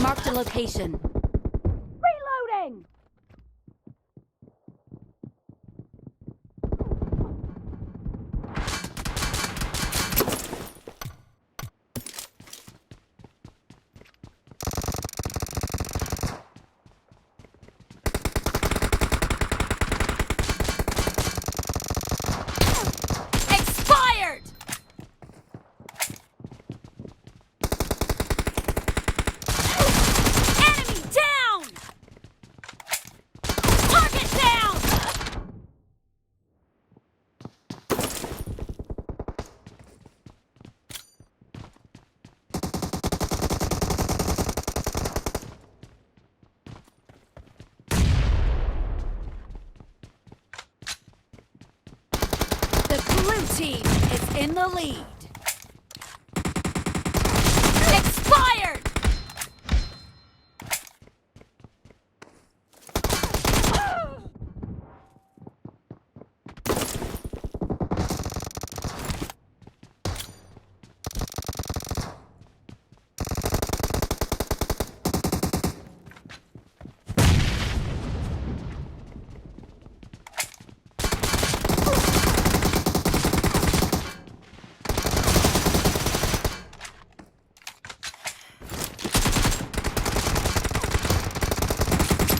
Marked a location. Reloading! Expired! Enemy down! Target down! The blue team is in the lead. Expired!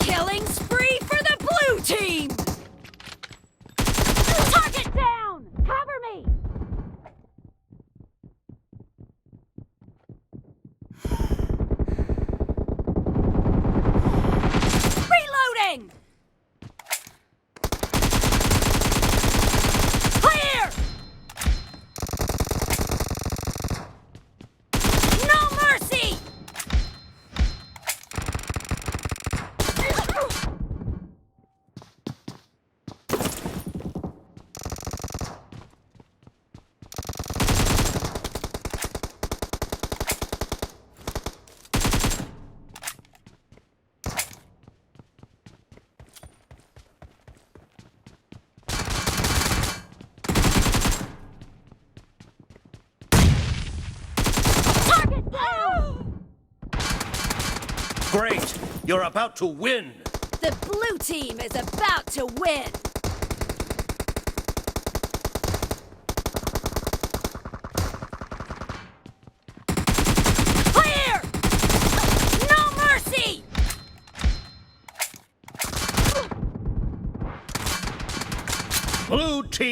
Killing spree for the blue team! Target down! Cover me! Reloading! Clear! No mercy! Target down! Great! You're about to win! The blue team is about to win!